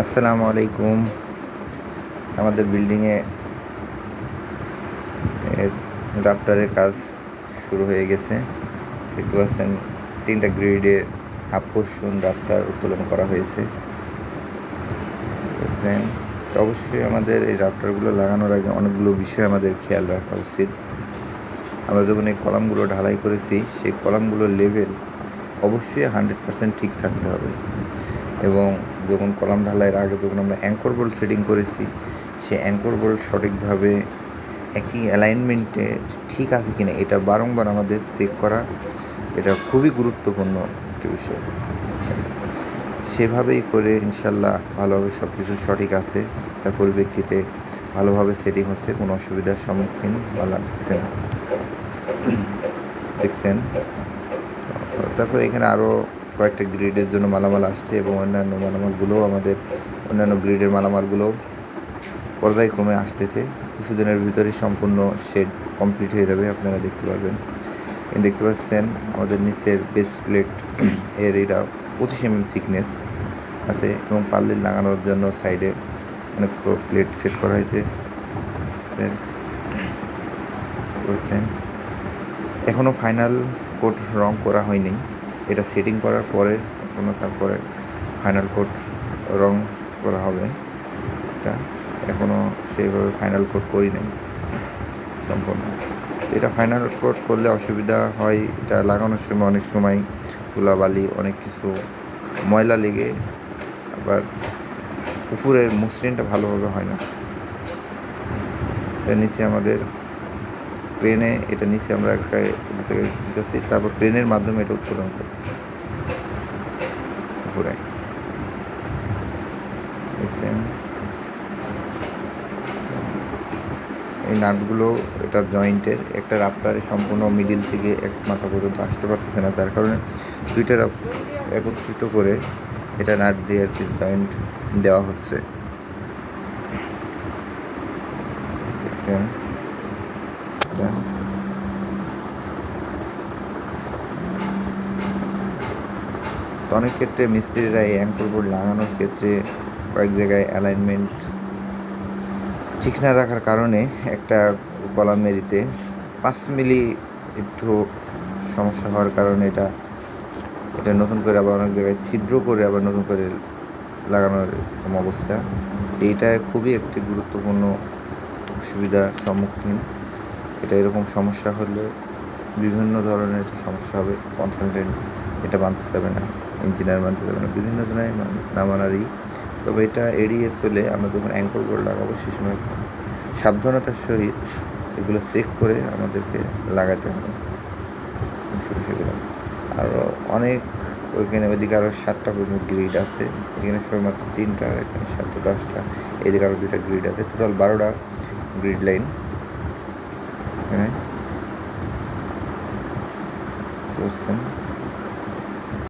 আসসালামু আলাইকুম। আমাদের বিল্ডিংয়ে এর রাফটারের কাজ শুরু হয়ে গেছে। দেখতে পাচ্ছেন 3টা গ্রিডে হাফ পোর্শন রাফটার উত্তোলন করা হয়েছে। বুঝছেন, তো অবশ্যই আমাদের এই রাফটারগুলো লাগানোর আগে অনেকগুলো বিষয় আমাদের খেয়াল রাখা উচিত। আমরা যখন এই কলামগুলো ঢালাই করেছি, সেই কলামগুলোর লেভেল অবশ্যই 100% ঠিক থাকতে হবে। এবং যখন কলাম ঢালাইয়ের আগে যখন আমরা অ্যাঙ্কর বোল্ট সেটিং করেছি, সে অ্যাঙ্কর বোল্ট সঠিকভাবে একই অ্যালাইনমেন্টে ঠিক আছে কিনা এটা বারংবার আমাদের চেক করা, এটা খুবই গুরুত্বপূর্ণ একটি বিষয়। সেভাবেই করে ইনশাল্লাহ ভালোভাবে সব কিছু সঠিক আছে, তার পরিপ্রেক্ষিতে ভালোভাবে সেটিং হচ্ছে, কোনো অসুবিধার সম্মুখীন বা লাগছে না। দেখছেন, তারপরে এখানে আরও কয়েকটা গ্রিডের জন্য মালামাল আসছে এবং অন্যান্য মালামালগুলোও অন্যান্য গ্রিডের মালামালগুলোও পর্যায়ক্রমে আসতেছে। কিছুদিনের ভিতরেই সম্পূর্ণ শেড কমপ্লিট হয়ে যাবে, আপনারা দেখতে পারবেন। দেখতে পাচ্ছেন আমাদের নিচের বেস প্লেট এর এটা 25 mm থিকনেস আছে এবং পাল্লি লাগানোর জন্য সাইডে অনেক প্লেট সেট করা হয়েছে। দেখতে পাচ্ছেন এখনও ফাইনাল কোট রং করা হয়নি, এটা সেটিং করার পরে তারপরে ফাইনাল কোট রং করা হবে। এটা এখনও সেইভাবে ফাইনাল কোট করি নাই সম্পূর্ণ। এটা ফাইনাল কোট করলে অসুবিধা হয়, এটা লাগানোর সময় অনেক সময় ধুলাবালি অনেক কিছু ময়লা লেগে আবার উপরের মসৃণটা ভালোভাবে হয় না। এটা নিচে আমাদের ক্রেনে, এটা নিচে আমরা একটা যাচ্ছি, তারপর ক্রেনের মাধ্যমে এটা উত্তোলন করতেছি উপরে। দেখছেন এই নাটগুলো এটা জয়েন্টের, একটা রাফটারে সম্পূর্ণ মিডিল থেকে এক মাথা পর্যন্ত আসতে পারতেছে না, তার কারণে দুইটা একত্রিত করে এটা নাট দিয়ে আর কি জয়েন্ট দেওয়া হচ্ছে। দেখছেন অনেক ক্ষেত্রে মিস্ত্রিরা এই অ্যাঙ্কর বোর্ড লাগানোর ক্ষেত্রে কয়েক জায়গায় অ্যালাইনমেন্ট ঠিক না রাখার কারণে একটা কলাম মেরিতে 5 মিলি একটু সমস্যা হওয়ার কারণে এটা নতুন করে আবার অনেক জায়গায় ছিদ্র করে আবার নতুন করে লাগানোর অবস্থা। এইটা খুবই একটি গুরুত্বপূর্ণ অসুবিধার সম্মুখীন। এটা এরকম সমস্যা হলে বিভিন্ন ধরনের সমস্যা হবে। কনসালটেন্ট এটা মানতে যাবে না, ইঞ্জিনিয়ার মানতে যাবে না, বিভিন্ন ধরনের না মানারই। তবে এটা এড়িয়ে চলে আমরা যখন অ্যাঙ্কর বোর্ড লাগাবো সেই সময় সাবধানতার সহিত এগুলো চেক করে আমাদেরকে লাগাতে হবে সেগুলো। আরও অনেক ওইখানে ওইদিকে আরও 7টা গ্রিড আছে, এখানে শুধুমাত্র 3টা, এখানে 7টা 10টা, এদিকে আরও 2টা গ্রিড আছে, টোটাল 12টা গ্রিড লাইন এখানে।